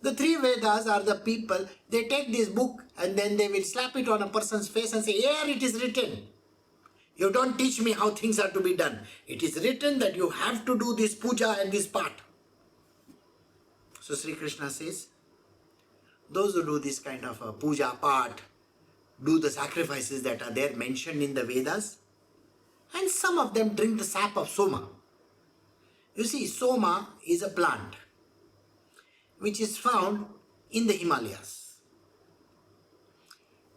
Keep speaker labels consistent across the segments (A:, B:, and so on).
A: The three Vedas are the people, they take this book and then they will slap it on a person's face and say, here it is written. You don't teach me how things are to be done. It is written that you have to do this puja and this part. So Shri Krishna says, those who do this kind of a puja part, do the sacrifices that are there mentioned in the Vedas, and some of them drink the sap of soma. You see, soma is a plant which is found in the Himalayas.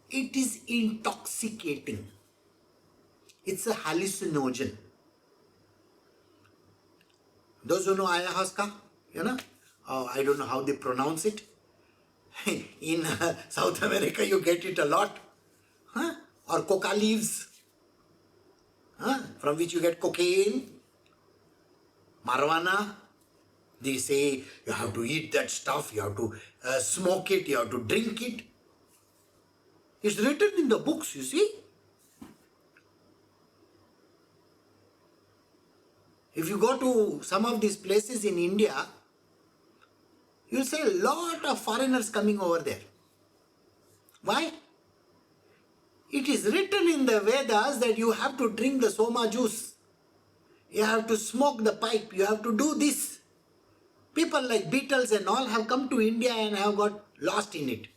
A: It is intoxicating. It's a hallucinogen. Those who know ayahuasca, I don't know how they pronounce it. In South America you get it a lot. Or coca leaves, from which you get cocaine, marijuana. They say you have to eat that stuff, you have to smoke it, you have to drink it. It's written in the books, you see. If you go to some of these places in India, you'll see a lot of foreigners coming over there. Why? It is written in the Vedas that you have to drink the soma juice. You have to smoke the pipe. You have to do this. People like Beatles and all have come to India and have got lost in it.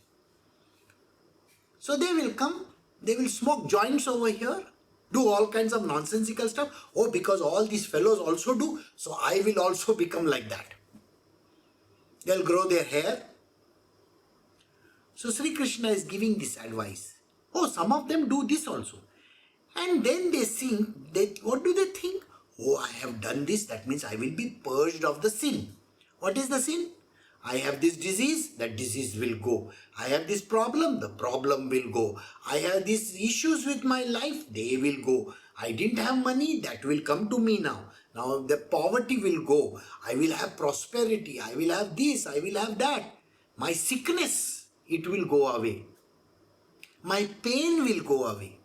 A: So they will come, they will smoke joints over here, do all kinds of nonsensical stuff. Oh, because all these fellows also do, so I will also become like that. They'll grow their hair. So Shri Krishna is giving this advice. Oh, some of them do this also. And then they think, what do they think? Oh, I have done this, that means I will be purged of the sin. What is the sin? I have this disease, that disease will go. I have this problem, the problem will go. I have these issues with my life, they will go. I didn't have money, that will come to me now. Now the poverty will go. I will have prosperity, I will have this, I will have that. My sickness, it will go away. My pain will go away.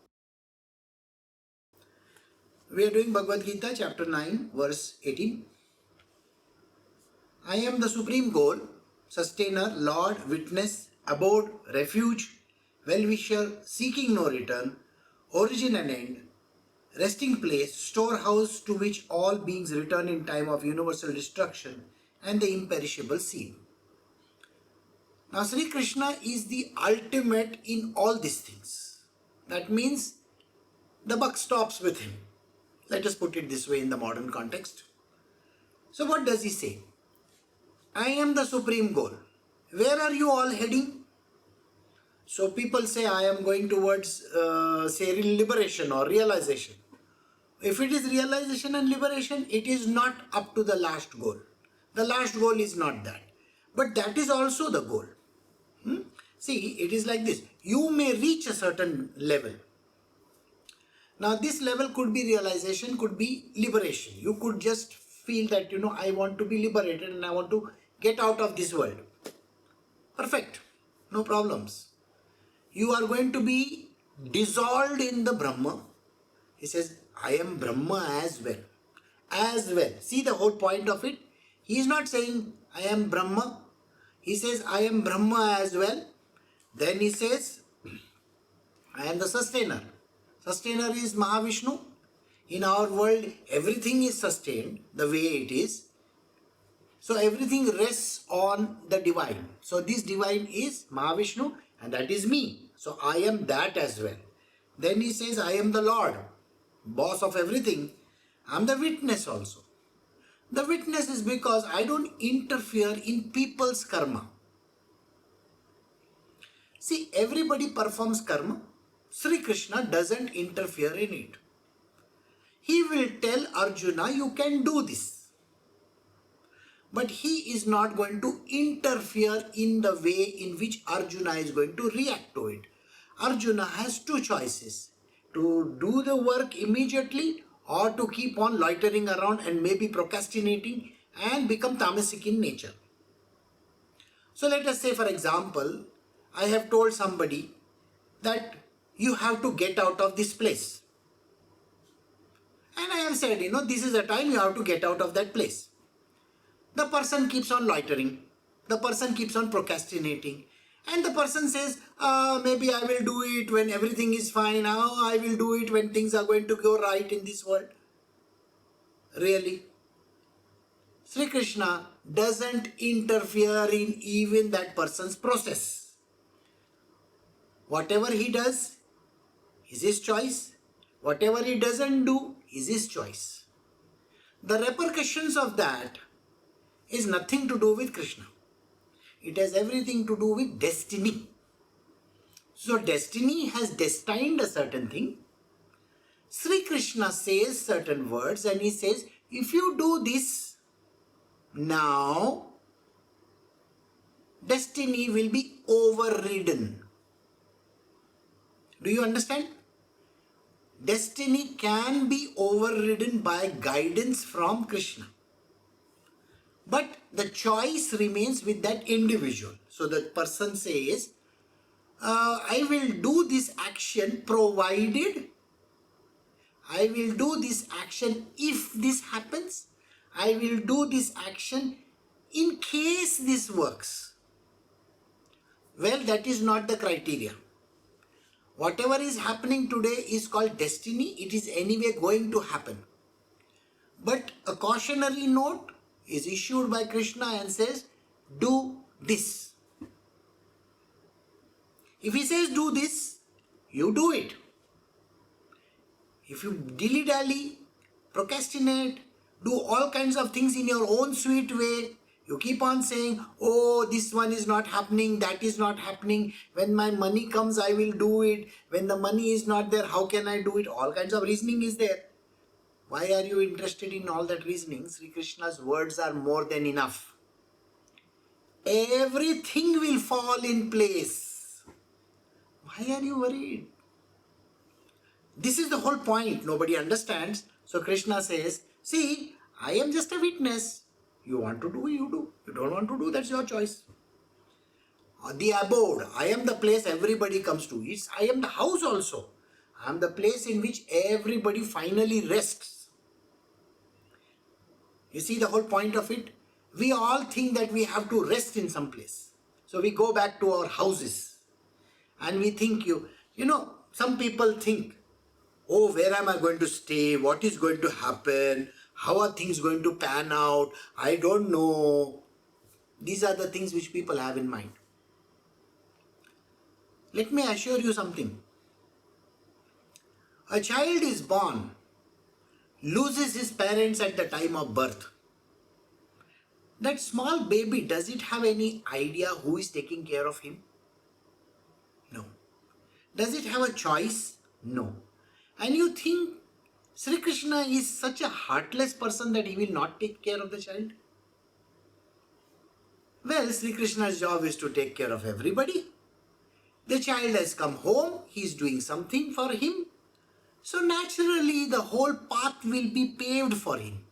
A: We are doing Bhagavad Gita chapter 9 verse 18. I am the supreme goal, sustainer, Lord, witness, abode, refuge, well-wisher, seeking no return, origin and end, resting place, storehouse to which all beings return in time of universal destruction, and the imperishable seed. Now Shri Krishna is the ultimate in all these things. That means the buck stops with him. Let us put it this way in the modern context. So what does he say? I am the supreme goal. Where are you all heading? So people say I am going towards say liberation or realization. If it is realization and liberation, it is not up to the last goal. The last goal is not that. But that is also the goal. See, it is like this. You may reach a certain level. Now this level could be realization, could be liberation. You could just feel that, I want to be liberated and I want to get out of this world. Perfect. No problems. You are going to be dissolved in the Brahma. He says, I am Brahma as well. As well. See the whole point of it? He is not saying, I am Brahma. He says, I am Brahma as well. Then he says, I am the sustainer. Sustainer is Mahavishnu. In our world, everything is sustained the way it is. So everything rests on the divine. So this divine is Mahavishnu and that is me. So I am that as well. Then he says, I am the Lord, boss of everything. I am the witness also. The witness is because I don't interfere in people's karma. See, everybody performs karma. Shri Krishna doesn't interfere in it. He will tell Arjuna, you can do this. But he is not going to interfere in the way in which Arjuna is going to react to it. Arjuna has two choices. To do the work immediately or to keep on loitering around and maybe procrastinating and become tamasic in nature. So let us say, for example, I have told somebody that you have to get out of this place. And I have said, this is the time you have to get out of that place. The person keeps on loitering. The person keeps on procrastinating. And the person says, maybe I will do it when everything is fine. I will do it when things are going to go right in this world. Really? Sri Krishna doesn't interfere in even that person's process. Whatever he does is his choice. Whatever he doesn't do is his choice. The repercussions of that is nothing to do with Krishna. It has everything to do with destiny. So destiny has destined a certain thing. Sri Krishna says certain words and he says, if you do this now, destiny will be overridden. Do you understand? Destiny can be overridden by guidance from Krishna. But the choice remains with that individual. So the person says, I will do this action provided, I will do this action if this happens, I will do this action in case this works. Well, that is not the criteria. Whatever is happening today is called destiny. It is anyway going to happen. But a cautionary note is issued by Krishna and says, do this. If he says do this, you do it. If you dilly-dally, procrastinate, do all kinds of things in your own sweet way, you keep on saying, oh, this one is not happening, that is not happening. When my money comes, I will do it. When the money is not there, how can I do it? All kinds of reasoning is there. Why are you interested in all that reasoning? Sri Krishna's words are more than enough. Everything will fall in place. Why are you worried? This is the whole point. Nobody understands. So Krishna says, see, I am just a witness. You want to do, you do. You don't want to do, that's your choice. The abode, I am the place everybody comes to. I am the house also. I am the place in which everybody finally rests. You see the whole point of it? We all think that we have to rest in some place. So we go back to our houses. And we think, some people think, oh, where am I going to stay? What is going to happen? How are things going to pan out? I don't know. These are the things which people have in mind. Let me assure you something. A child is born, loses his parents at the time of birth. That small baby, does it have any idea who is taking care of him? No. Does it have a choice? No. And you think Sri Krishna is such a heartless person that he will not take care of the child? Well, Sri Krishna's job is to take care of everybody. The child has come home, he is doing something for him. So naturally the whole path will be paved for him.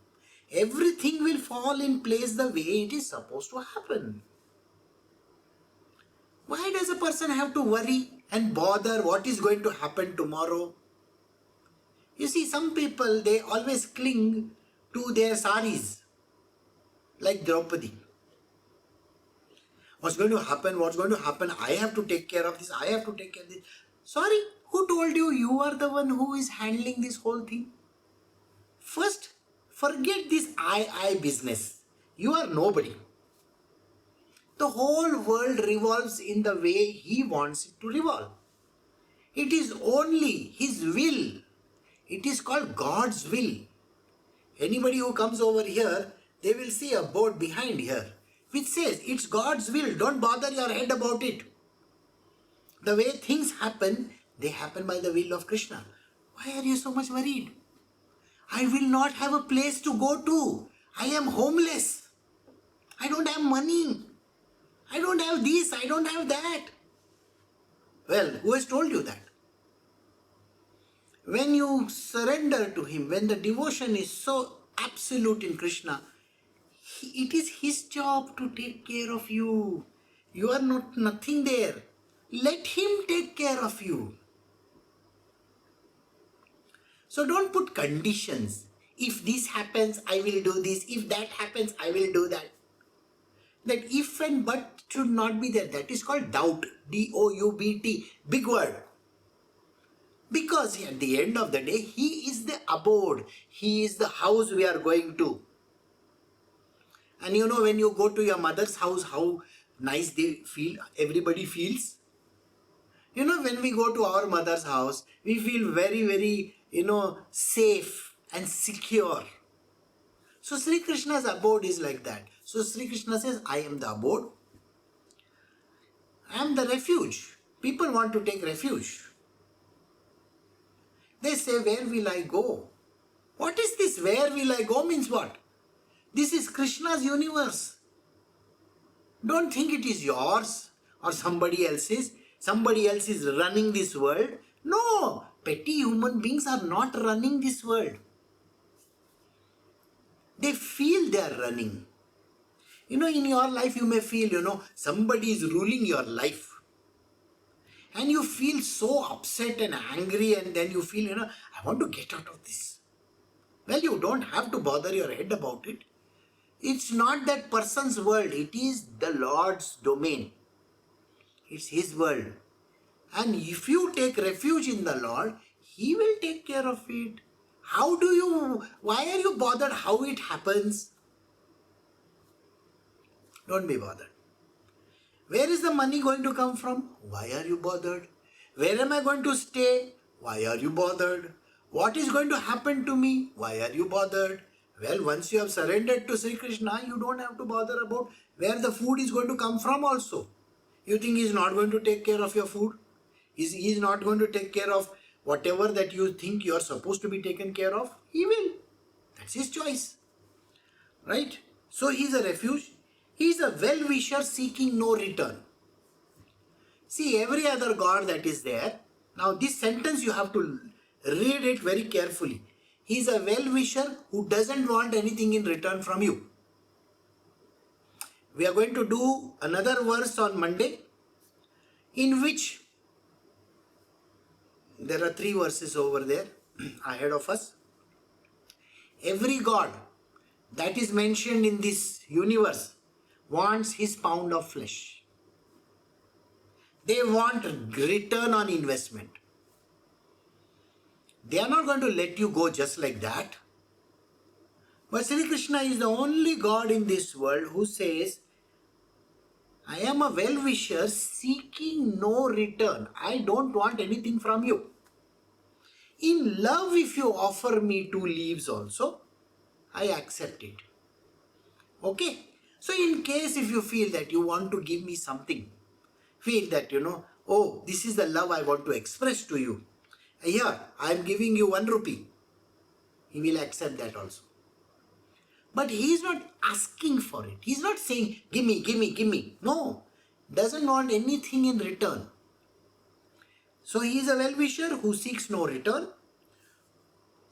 A: Everything will fall in place the way it is supposed to happen. Why does a person have to worry and bother what is going to happen tomorrow? You see, some people, they always cling to their saris, like Draupadi. What's going to happen? What's going to happen? I have to take care of this. I have to take care of this. Sorry, who told you you are the one who is handling this whole thing? First, forget this I business. You are nobody. The whole world revolves in the way he wants it to revolve. It is only his will. It is called God's will. Anybody who comes over here, they will see a board behind here which says it's God's will. Don't bother your head about it. The way things happen, they happen by the will of Krishna. Why are you so much worried? I will not have a place to go to. I am homeless. I don't have money. I don't have this. I don't have that. Well, who has told you that? When you surrender to him, when the devotion is so absolute in Krishna, it is his job to take care of you. You are nothing there. Let him take care of you. So don't put conditions. If this happens, I will do this. If that happens, I will do that. That if and but should not be there. That is called doubt. D-O-U-B-T. Big word. Because at the end of the day, He is the abode. He is the house we are going to. And you know, when you go to your mother's house, how nice they feel, everybody feels. You know, when we go to our mother's house, we feel very, very, safe and secure. So Sri Krishna's abode is like that. So Sri Krishna says, I am the abode. I am the refuge. People want to take refuge. They say, where will I go? What is this? Where will I go means what? This is Krishna's universe. Don't think it is yours or somebody else's. Somebody else is running this world. No, petty human beings are not running this world. They feel they are running. In your life you may feel, somebody is ruling your life. And you feel so upset and angry, and then you feel, I want to get out of this. Well, you don't have to bother your head about it. It's not that person's world. It is the Lord's domain. It's His world. And if you take refuge in the Lord, He will take care of it. Why are you bothered how it happens? Don't be bothered. Where is the money going to come from? Why are you bothered? Where am I going to stay? Why are you bothered? What is going to happen to me? Why are you bothered? Well, once you have surrendered to Sri Krishna, you don't have to bother about where the food is going to come from also. You think He is not going to take care of your food? He is not going to take care of whatever that you think you are supposed to be taken care of? He will. That's His choice. Right? So He is a refuge. He is a well-wisher seeking no return. See, every other God that is there, now this sentence you have to read it very carefully. He is a well-wisher who doesn't want anything in return from you. We are going to do another verse on Monday, in which there are 3 verses over there ahead of us. Every God that is mentioned in this universe wants his pound of flesh. They want return on investment. They are not going to let you go just like that. But Shri Krishna is the only God in this world who says, I am a well-wisher seeking no return. I don't want anything from you. In love, if you offer me 2 leaves also, I accept it. Okay? So in case if you feel that you want to give me something, feel that, oh, this is the love I want to express to you. Here, I am giving you 1 rupee. He will accept that also. But he is not asking for it. He is not saying, give me, give me, give me. No, doesn't want anything in return. So he is a well-wisher who seeks no return.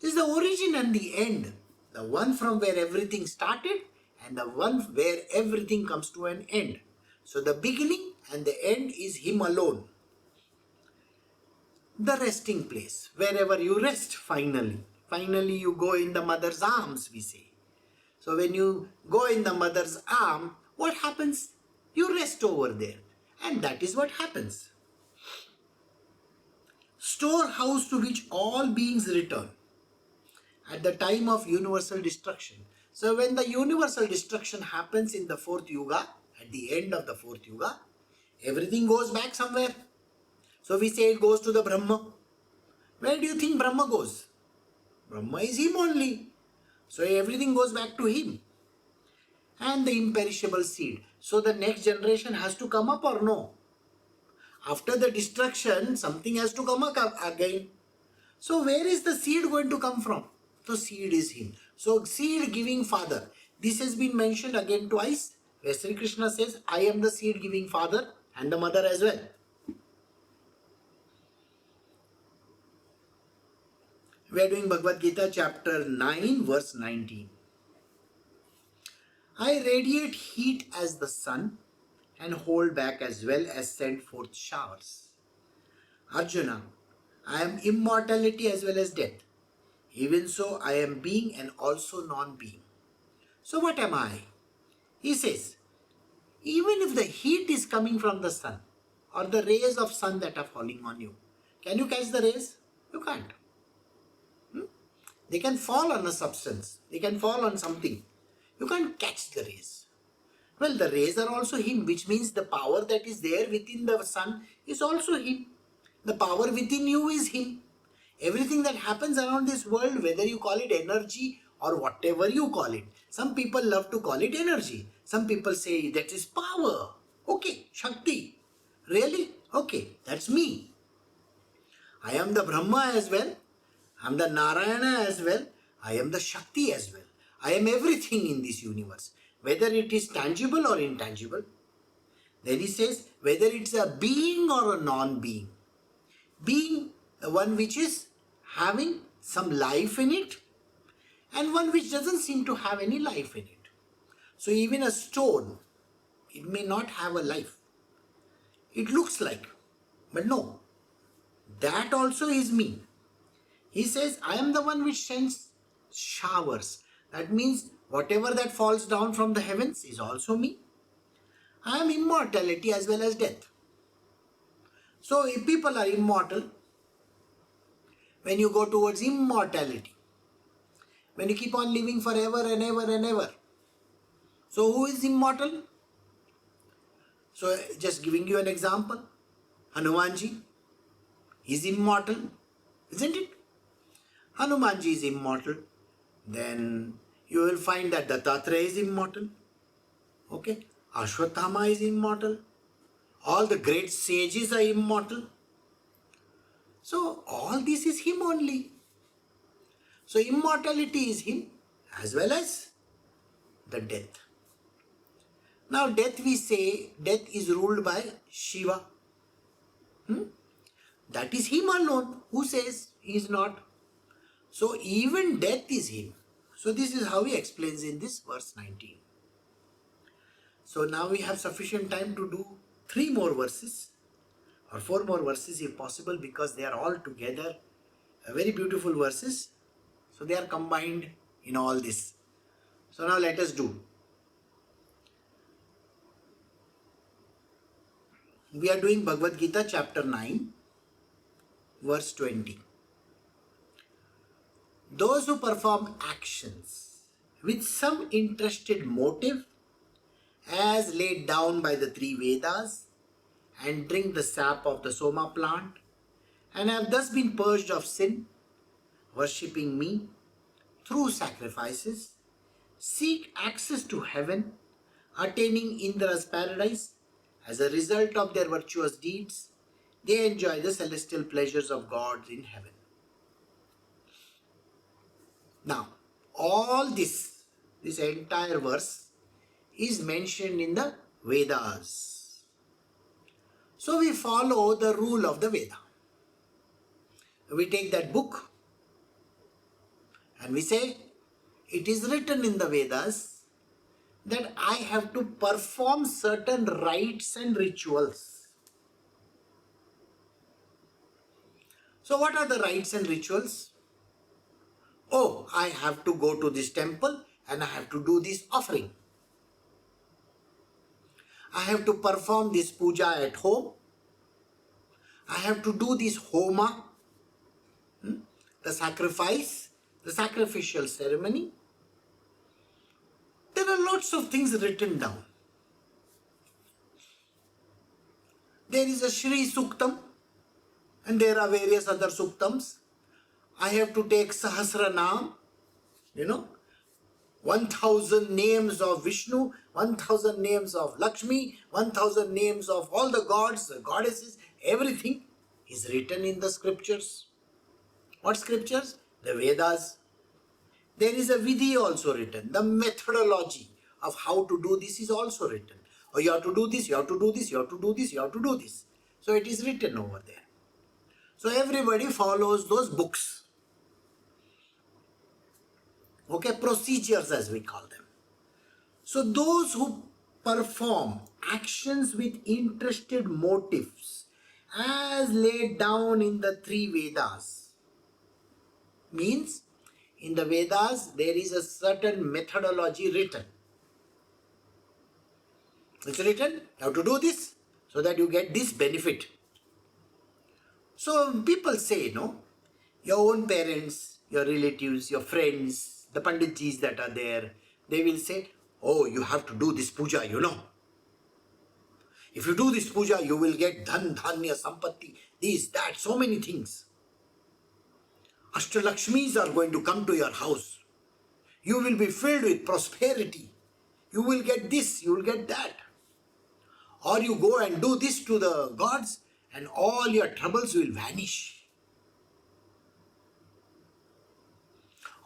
A: He is the origin and the end. The one from where everything started and the one where everything comes to an end. So the beginning and the end is him alone. The resting place, wherever you rest finally. Finally you go in the mother's arms, we say. So when you go in the mother's arm, what happens? You rest over there. And that is what happens. Storehouse to which all beings return at the time of universal destruction. So when the universal destruction happens in the 4th yuga, at the end of the 4th yuga, everything goes back somewhere. So we say it goes to the Brahma. Where do you think Brahma goes? Brahma is him only. So everything goes back to him. And the imperishable seed. So the next generation has to come up or no? After the destruction, something has to come up again. So where is the seed going to come from? The seed is him. So seed giving father. This has been mentioned again twice. Where Sri Krishna says, I am the seed giving father and the mother as well. We are doing Bhagavad Gita chapter 9 verse 19. I radiate heat as the sun and hold back as well as send forth showers. Arjuna, I am immortality as well as death. Even so, I am being and also non-being. So what am I? He says, Even if the heat is coming from the sun or the rays of sun that are falling on you, can you catch the rays? You can't. They can fall on a substance. They can fall on something. You can't catch the rays. Well, the rays are also Him, which means the power that is there within the sun is also Him. The power within you is Him. Everything that happens around this world, whether you call it energy or whatever you call it, some people love to call it energy. Some people say that is power. Okay, Shakti. Really? Okay, that's me. I am the Brahma as well. I am the Narayana as well. I am the Shakti as well. I am everything in this universe, whether it is tangible or intangible. Then he says, whether it's a being or a non-being. Being, the one which is having some life in it, and one which doesn't seem to have any life in it. So even a stone, it may not have a life. It looks like, but no. That also is me. He says, I am the one which sends showers. That means whatever that falls down from the heavens is also me. I am immortality as well as death. So if people are immortal, when you go towards immortality, when you keep on living forever and ever and ever, so who is immortal? So just giving you an example, Hanumanji is immortal, isn't it? Hanumanji is immortal. Then you will find that Dattatreya is immortal. Okay, Ashwatthama is immortal. All the great sages are immortal. So all this is Him only. So immortality is Him as well as the death. Now death, we say, death is ruled by Shiva. That is Him alone. Who says He is not? So even death is Him. So this is how He explains in this verse 19. So now we have sufficient time to do 3 more verses or 4 more verses if possible, because they are all together very beautiful verses. So they are combined in all this. So now let us do. We are doing Bhagavad Gita chapter 9, verse 20. Those who perform actions with some interested motive as laid down by the 3 Vedas and drink the sap of the Soma plant and have thus been purged of sin, worshipping me through sacrifices, seek access to heaven, attaining Indra's paradise. As a result of their virtuous deeds, they enjoy the celestial pleasures of God in heaven. Now, all this entire verse is mentioned in the Vedas. So we follow the rule of the Veda. We take that book and we say, it is written in the Vedas that I have to perform certain rites and rituals. So what are the rites and rituals? Oh, I have to go to this temple and I have to do this offering. I have to perform this puja at home. I have to do this homa, the sacrifice, the sacrificial ceremony. There are lots of things written down. There is a Shri Suktam and there are various other Suktams. I have to take Sahasranam, 1000 names of Vishnu, 1000 names of Lakshmi, 1000 names of all the gods, the goddesses, everything is written in the scriptures. What scriptures? The Vedas. There is a Vidhi also written. The methodology of how to do this is also written. Oh, you have to do this, you have to do this, you have to do this, you have to do this. So it is written over there. So everybody follows those books. Okay, procedures as we call them. So those who perform actions with interested motives as laid down in the 3 Vedas, means in the Vedas there is a certain methodology written. It's written, you have to do this so that you get this benefit. So people say, no, your own parents, your relatives, your friends, the panditjis that are there, they will say, oh, you have to do this puja, you know. If you do this puja, you will get dhan, dhanya, sampatti, this, that, so many things. Ashtalakshmis are going to come to your house. You will be filled with prosperity. You will get this, you will get that. Or you go and do this to the gods and all your troubles will vanish.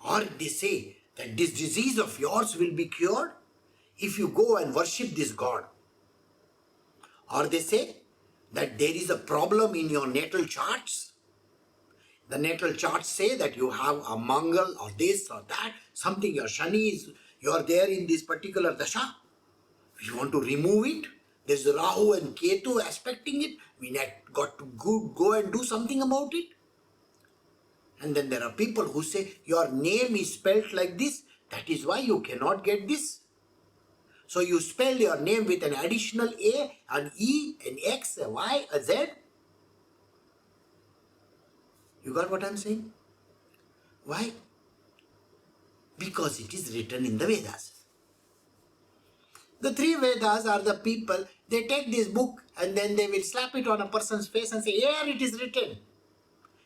A: Or they say that this disease of yours will be cured if you go and worship this god. Or they say that there is a problem in your natal charts. The natal charts say that you have a Mangal or this or that, something, your Shani is, you are there in this particular dasha. If you want to remove it, there's Rahu and Ketu aspecting it, we got to go and do something about it. And then there are people who say, your name is spelled like this, that is why you cannot get this. So you spell your name with an additional A, an E, an X, a Y, a Z. You got what I'm saying? Why? Because it is written in the Vedas. The three Vedas are the people, they take this book and then they will slap it on a person's face and say, here it is written.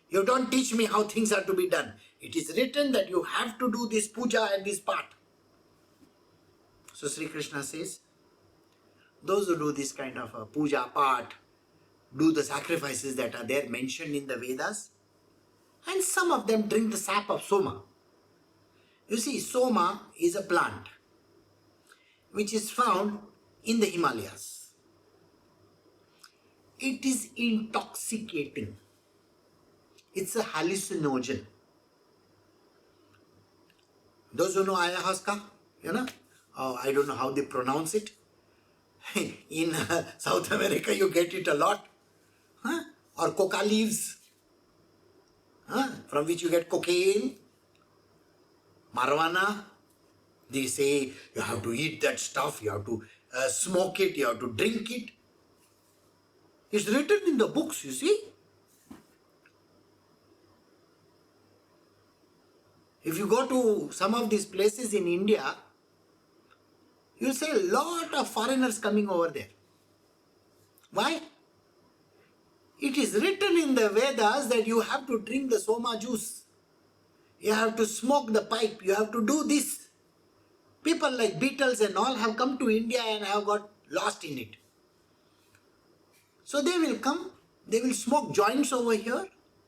A: You don't teach me how things are to be done. It is written that you have to do this puja and this part. So Shri Krishna says, those who do this kind of a puja part, do the sacrifices that are there mentioned in the Vedas, and some of them drink the sap of soma. You see, soma is a plant which is found in the Himalayas. It is intoxicating. It's a hallucinogen. Those who know ayahuasca, you know, I don't know how they pronounce it. In South America, you get it a lot. Or coca leaves, from which you get cocaine, marijuana. They say you have to eat that stuff, you have to smoke it, you have to drink it. It's written in the books, you see. If you go to some of these places in India, you'll see a lot of foreigners coming over there. Why? It is written in the Vedas that you have to drink the soma juice. You have to smoke the pipe. You have to do this. People like Beatles and all have come to India and have got lost in it. So they will come, they will smoke joints over here,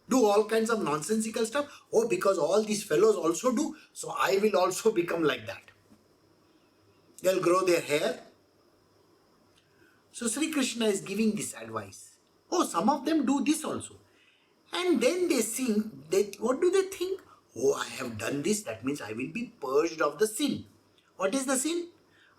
A: do all kinds of nonsensical stuff. Oh, because all these fellows also do, so I will also become like that. They'll grow their hair. So Shri Krishna is giving this advice. Oh, some of them do this also. And then they think, what do they think? Oh, I have done this, that means I will be purged of the sin. What is the sin?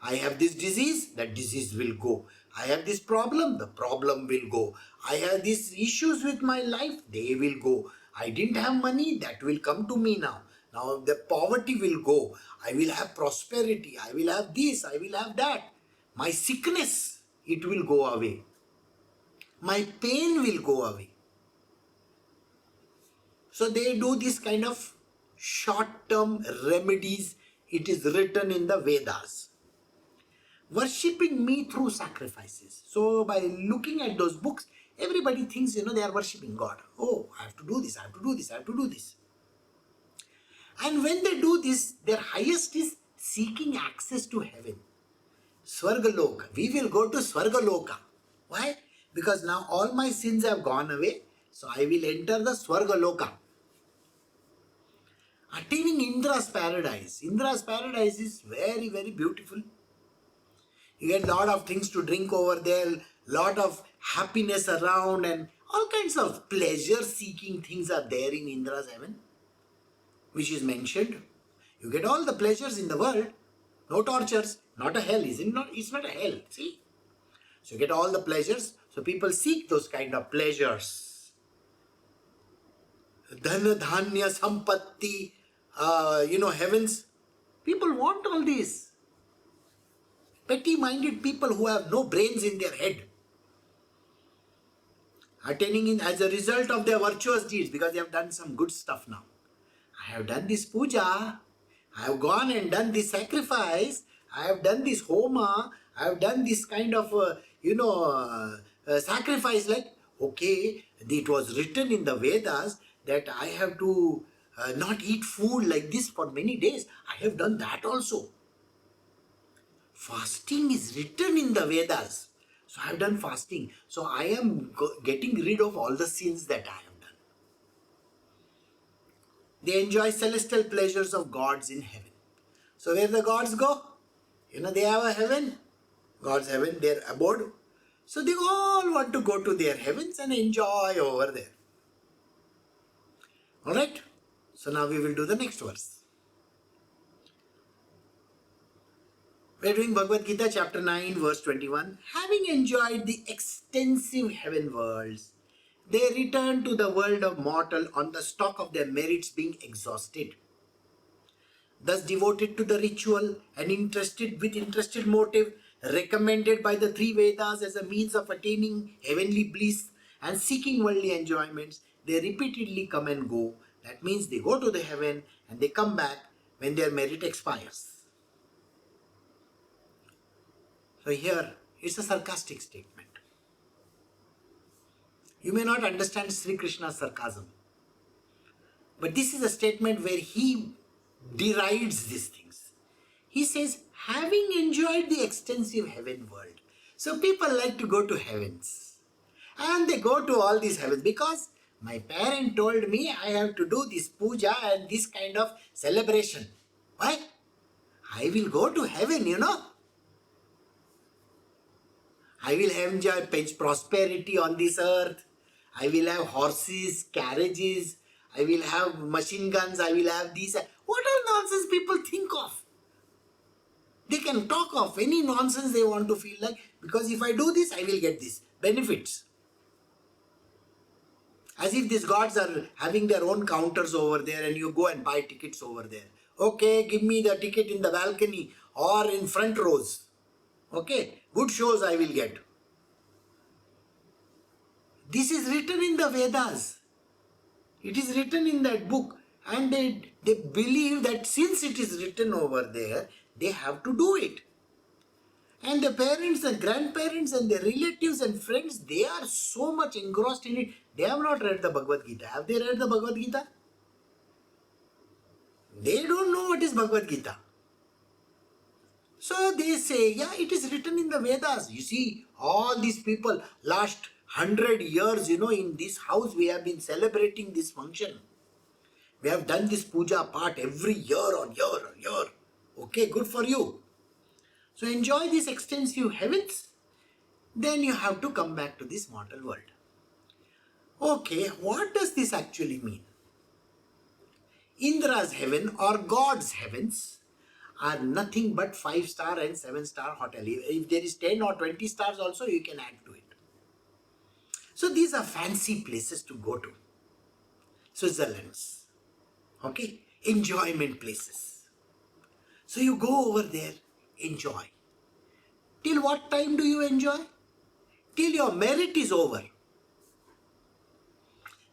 A: I have this disease, that disease will go. I have this problem, the problem will go. I have these issues with my life, they will go. I didn't have money, that will come to me now. Now the poverty will go. I will have prosperity, I will have this, I will have that. My sickness, it will go away. My pain will go away. So they do this kind of short-term remedies. It is written in the Vedas. Worshipping me through sacrifices. So by looking at those books, everybody thinks, they are worshipping God. Oh, I have to do this, I have to do this, I have to do this. And when they do this, their highest is seeking access to heaven. Swargaloka. We will go to Swargaloka. Why? Because now all my sins have gone away. So I will enter the Swargaloka. Attaining Indra's paradise. Indra's paradise is very, very beautiful. You get a lot of things to drink over there, lot of happiness around, and all kinds of pleasure-seeking things are there in Indra's heaven, which is mentioned. You get all the pleasures in the world, no tortures, not a hell, it's not a hell, see? So you get all the pleasures, so people seek those kind of pleasures. Dhana, dhanya, sampatti, heavens. People want all this. Petty-minded people who have no brains in their head. Attaining in as a result of their virtuous deeds, because they have done some good stuff now. I have done this puja, I have gone and done this sacrifice, I have done this homa, I have done this kind of, sacrifice, like, okay, it was written in the Vedas that I have to not eat food like this for many days. I have done that also. Fasting is written in the Vedas. So I have done fasting. So I am getting rid of all the sins that I have done. They enjoy celestial pleasures of gods in heaven. So where the gods go? They have a heaven. God's heaven, their abode. So they all want to go to their heavens and enjoy over there. Alright? So now we will do the next verse. We are doing Bhagavad Gita chapter 9 verse 21. Having enjoyed the extensive heaven worlds, they return to the world of mortal on the stock of their merits being exhausted. Thus devoted to the ritual and interested motive recommended by the three Vedas as a means of attaining heavenly bliss and seeking worldly enjoyments, they repeatedly come and go. That means they go to the heaven and they come back when their merit expires. So here, it's a sarcastic statement. You may not understand Shri Krishna's sarcasm, but this is a statement where he derides these things. He says, having enjoyed the extensive heaven world. So people like to go to heavens. And they go to all these heavens because my parent told me I have to do this puja and this kind of celebration. Why? I will go to heaven, I will enjoy prosperity on this earth. I will have horses, carriages. I will have machine guns. I will have these. What all nonsense people think of? They can talk of any nonsense they want to feel like, because if I do this, I will get this benefits. As if these gods are having their own counters over there and you go and buy tickets over there. Okay, give me the ticket in the balcony or in front rows. Okay, good shows I will get. This is written in the Vedas. It is written in that book. And they believe that since it is written over there, they have to do it. And the parents and grandparents and their relatives and friends, they are so much engrossed in it. They have not read the Bhagavad Gita. Have they read the Bhagavad Gita? They don't know what is Bhagavad Gita. So they say, yeah, it is written in the Vedas. You see, all these people, last 100 years, in this house, we have been celebrating this function. We have done this puja part every year on year. Okay, good for you. So enjoy these extensive heavens. Then you have to come back to this mortal world. Okay, what does this actually mean? Indra's heaven or God's heavens are nothing but 5-star and 7-star hotel. If there is 10 or 20 stars also, you can add to it. So these are fancy places to go to. Switzerland's. Okay, enjoyment places. So you go over there, enjoy. Till what time do you enjoy? Till your merit is over.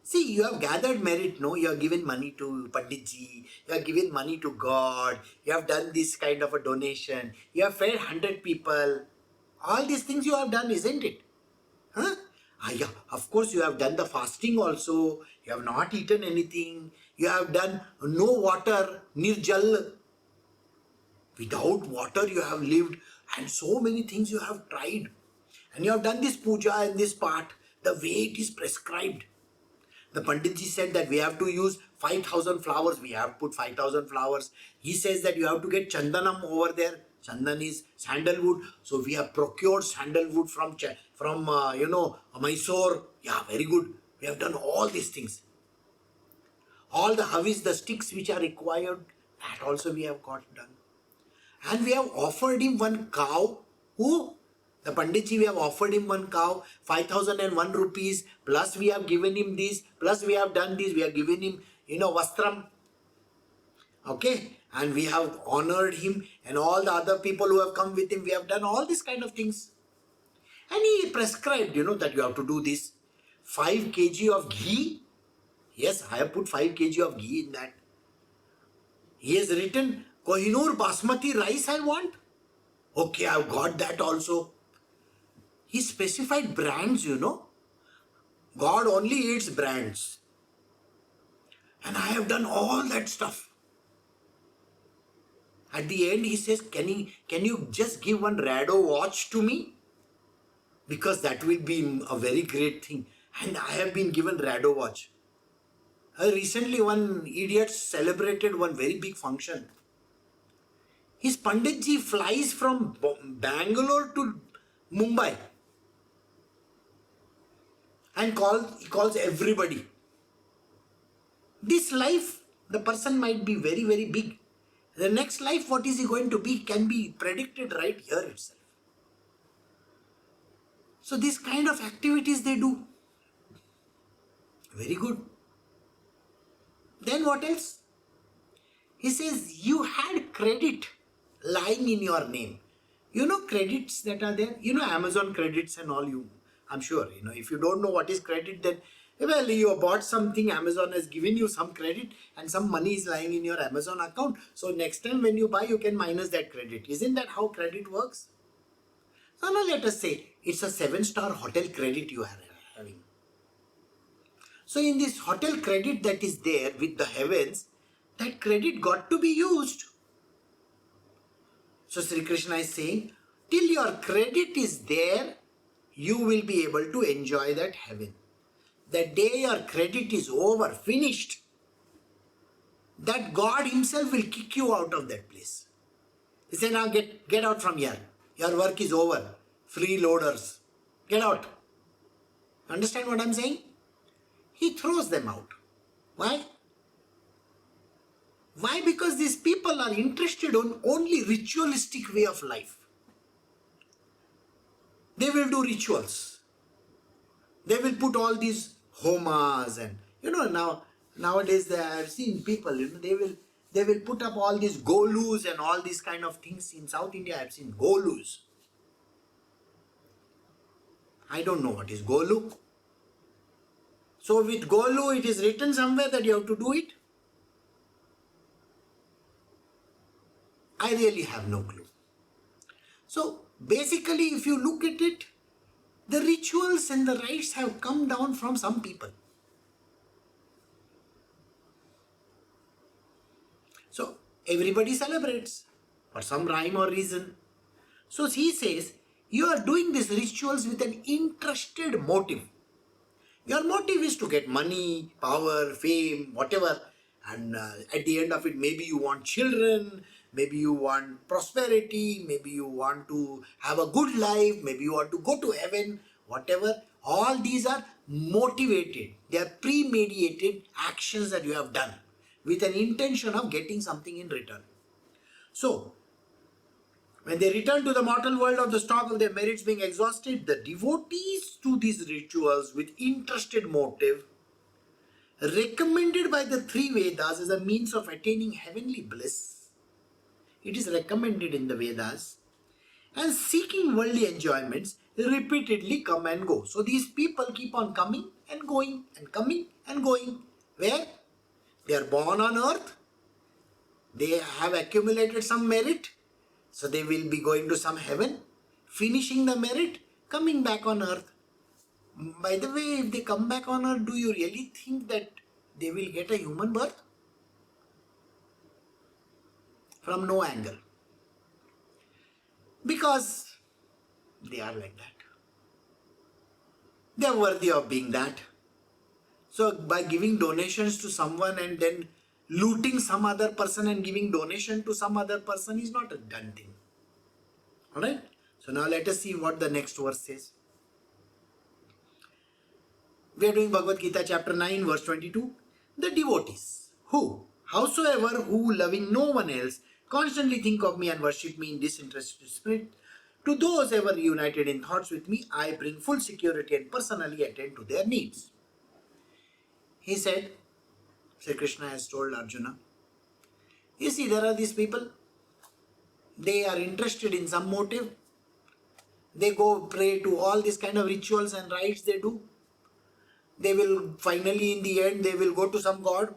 A: See, you have gathered merit, no? You have given money to Panditji, you have given money to God, you have done this kind of a donation, you have fed 100 people. All these things you have done, isn't it? Huh? Yeah, of course you have done the fasting also, you have not eaten anything, you have done no water, nirjal. Without water you have lived, and so many things you have tried. And you have done this puja and this part, the way it is prescribed. The Panditji said that we have to use 5,000 flowers. We have put 5,000 flowers. He says that you have to get chandanam over there. Chandan is sandalwood. So we have procured sandalwood from Mysore. Yeah, very good. We have done all these things. All the havis, the sticks which are required, that also we have got done. And we have offered him one cow. Who? The Panditji, we have offered him one cow, 5,001 rupees, plus we have given him this, plus we have done this, we have given him, vastram. Okay, and we have honored him, and all the other people who have come with him, we have done all these kind of things. And he prescribed, that you have to do this. 5 kg of ghee. Yes, I have put 5 kg of ghee in that. He has written, Kohinoor basmati rice I want. Okay, I've got that also. He specified brands, God only eats brands. And I have done all that stuff. At the end, he says, can you just give one Rado watch to me? Because that will be a very great thing. And I have been given Rado watch. Recently, one idiot celebrated one very big function. His Panditji flies from Bangalore to Mumbai and he calls everybody. This life, the person might be very, very big. The next life, what is he going to be, can be predicted right here itself. So these kind of activities they do. Very good. Then what else? He says, you had credit lying in your name. Credits that are there? Amazon credits and all I'm sure, if you don't know what is credit, then, well, you bought something, Amazon has given you some credit and some money is lying in your Amazon account. So next time when you buy, you can minus that credit. Isn't that how credit works? So now let us say it's a 7-star hotel credit you are having. So in this hotel credit that is there with the heavens, that credit got to be used. So Shri Krishna is saying, till your credit is there, you will be able to enjoy that heaven. The day your credit is over, finished, that God himself will kick you out of that place. He said, now get out from here. Your work is over. Freeloaders, get out. Understand what I'm saying? He throws them out. Why? Why? Because these people are interested in only ritualistic way of life. They will do rituals. They will put all these homas and, nowadays I have seen people, they will put up all these golus and all these kind of things. In South India I have seen golus. I don't know what is golu. So with golu it is written somewhere that you have to do it. I really have no clue. So basically if you look at it, the rituals and the rites have come down from some people. So everybody celebrates for some rhyme or reason. So he says, you are doing these rituals with an interested motive. Your motive is to get money, power, fame, whatever. And at the end of it, maybe you want children, maybe you want prosperity, maybe you want to have a good life, maybe you want to go to heaven, whatever. All these are motivated. They are premeditated actions that you have done with an intention of getting something in return. So, when they return to the mortal world of the stock of their merits being exhausted, the devotees to these rituals with interested motive, recommended by the 3 Vedas as a means of attaining heavenly bliss. It is recommended in the Vedas. And seeking worldly enjoyments, repeatedly come and go. So these people keep on coming and going and coming and going. Where? They are born on earth. They have accumulated some merit. So they will be going to some heaven, finishing the merit, coming back on earth. By the way, if they come back on earth, do you really think that they will get a human birth? From no angle. Because they are like that. They are worthy of being that. So by giving donations to someone and then looting some other person and giving donation to some other person is not a done thing. Alright? So now let us see what the next verse says. We are doing Bhagavad Gita chapter 9 verse 22. The devotees who, howsoever who loving no one else, constantly think of me and worship me in disinterested spirit, to those ever united in thoughts with me, I bring full security and personally attend to their needs. He said, Shri Krishna has told Arjuna, You see, there are these people, they are interested in some motive. They go pray to all these kind of rituals and rites they do. They will finally, in the end, they will go to some god,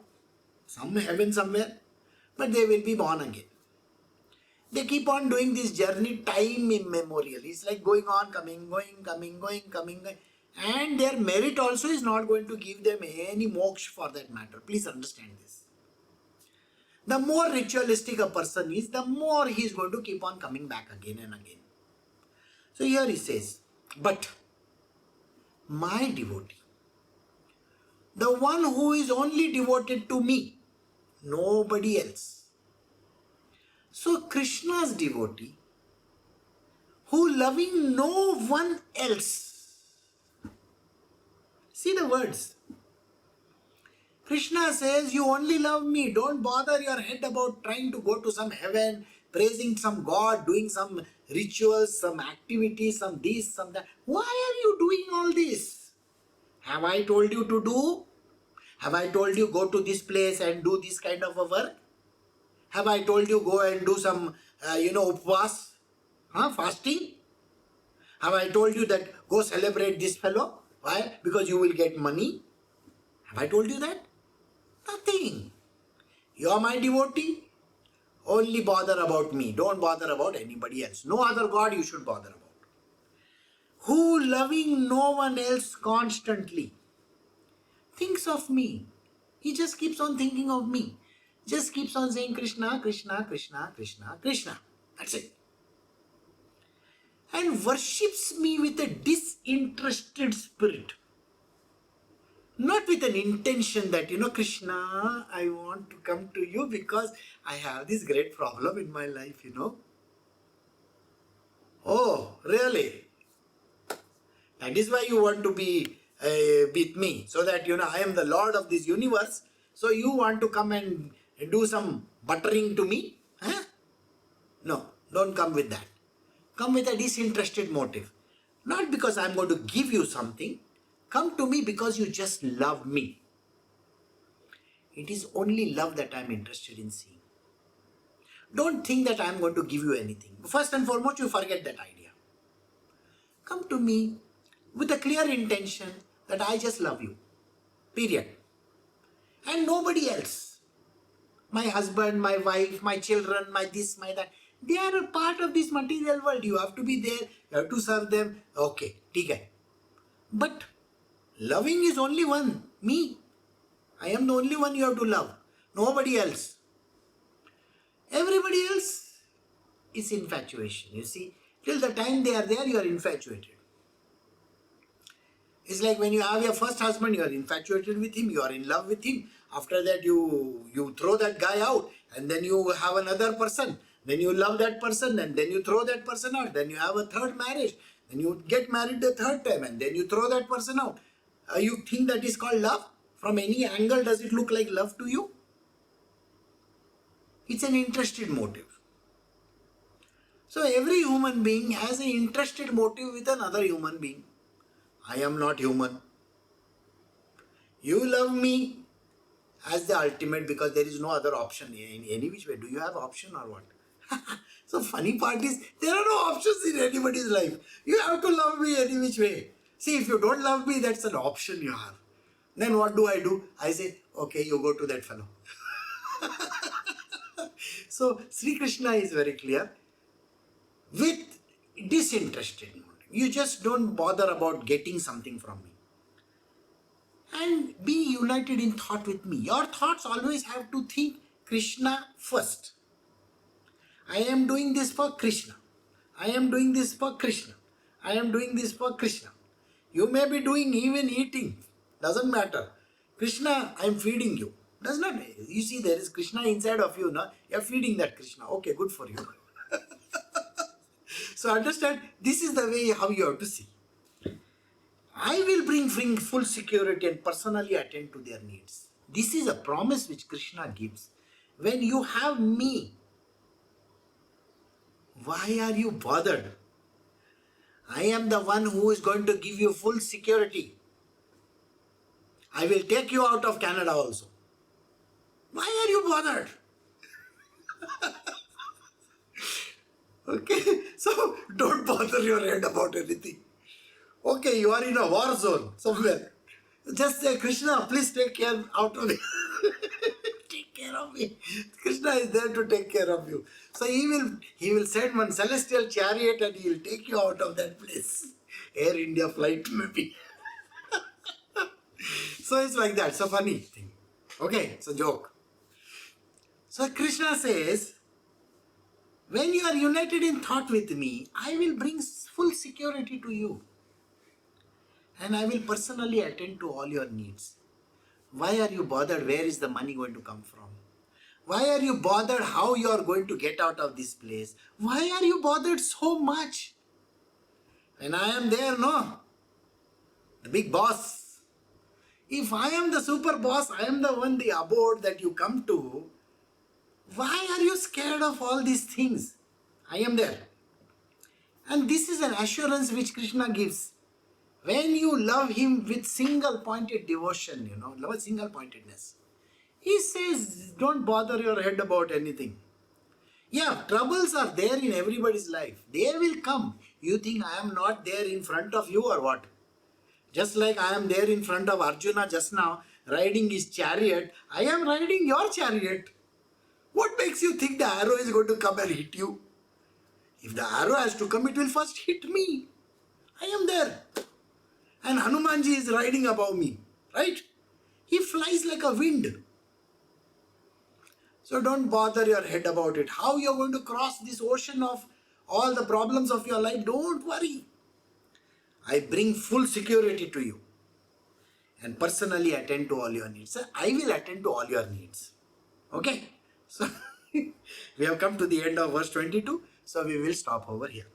A: some heaven somewhere, but they will be born again. They keep on doing this journey time immemorial. It's like going on, coming, going, coming, going, coming, going. And their merit also is not going to give them any moksha for that matter. Please understand this. The more ritualistic a person is, the more he is going to keep on coming back again and again. So here he says, but my devotee, the one who is only devoted to me, nobody else. So Krishna's devotee, who loving no one else. See the words. Krishna says, you only love me. Don't bother your head about trying to go to some heaven, praising some god, doing some rituals, some activities, some this, some that. Why are you doing all this? Have I told you to do? Have I told you go to this place and do this kind of a work? Have I told you go and do some, upvas, fasting? Have I told you that go celebrate this fellow? Why? Because you will get money. Have I told you that? Nothing. You are my devotee. Only bother about me. Don't bother about anybody else. No other god you should bother about. Who loving no one else constantly thinks of me. He just keeps on thinking of me. Just keeps on saying Krishna, Krishna, Krishna, Krishna, Krishna. That's it. And worships me with a disinterested spirit. Not with an intention that, Krishna, I want to come to you because I have this great problem in my life, Oh, really? That is why you want to be with me. So that, I am the Lord of this universe. So you want to come and do some buttering to me? Huh? No, don't come with that. Come with a disinterested motive. Not because I am going to give you something. Come to me because you just love me. It is only love that I am interested in seeing. Don't think that I am going to give you anything. First and foremost, you forget that idea. Come to me with a clear intention that I just love you. Period. And nobody else. My husband, my wife, my children, my this, my that. They are a part of this material world. You have to be there. You have to serve them. Okay, okay. But loving is only one. Me. I am the only one you have to love. Nobody else. Everybody else is infatuation. You see, till the time they are there, you are infatuated. It's like when you have your first husband, you are infatuated with him, you are in love with him. After that, you throw that guy out, and then you have another person. Then you love that person, and then you throw that person out. Then you have a third marriage. Then you get married the third time, and then you throw that person out. You think that is called love? From any angle, does it look like love to you? It's an interested motive. So every human being has an interested motive with another human being. I am not human. You love me as the ultimate because there is no other option in any which way. Do you have option or what? So funny part is there are no options in anybody's life. You have to love me any which way. See, if you don't love me, that's an option you have. Then what do? I say, okay, you go to that fellow. So Shri Krishna is very clear. With disinterested motive. You just don't bother about getting something from me. And be united in thought with me. Your thoughts always have to think Krishna first. I am doing this for Krishna. I am doing this for Krishna. I am doing this for Krishna. You may be doing even eating. Doesn't matter. Krishna, I am feeding you. Does not. You see, there is Krishna inside of you. No? You are feeding that Krishna. Okay, good for you. So understand, this is the way how you have to see. I will bring full security and personally attend to their needs. This is a promise which Krishna gives. When you have me, why are you bothered? I am the one who is going to give you full security. I will take you out of Canada also. Why are you bothered? Okay, so don't bother your head about anything. Okay, you are in a war zone somewhere. Just say, Krishna, please take care out of me. Take care of me. Krishna is there to take care of you. So he will send one celestial chariot and he will take you out of that place. Air India flight maybe. So it's like that. It's a funny thing. Okay, it's a joke. So Krishna says, when you are united in thought with me, I will bring full security to you. And I will personally attend to all your needs. Why are you bothered? Where is the money going to come from? Why are you bothered how you are going to get out of this place? Why are you bothered so much? When I am there, no? The big boss. If I am the super boss, I am the one, the abode that you come to. Why are you scared of all these things? I am there. And this is an assurance which Krishna gives. When you love him with single-pointed devotion, love single-pointedness. He says, don't bother your head about anything. Yeah, troubles are there in everybody's life. They will come. You think I am not there in front of you or what? Just like I am there in front of Arjuna just now, riding his chariot, I am riding your chariot. What makes you think the arrow is going to come and hit you? If the arrow has to come, it will first hit me. I am there. And Hanumanji is riding above me, right? He flies like a wind. So don't bother your head about it. How you are going to cross this ocean of all the problems of your life, don't worry. I bring full security to you and personally attend to all your needs. I will attend to all your needs. Okay? So we have come to the end of verse 22. So we will stop over here.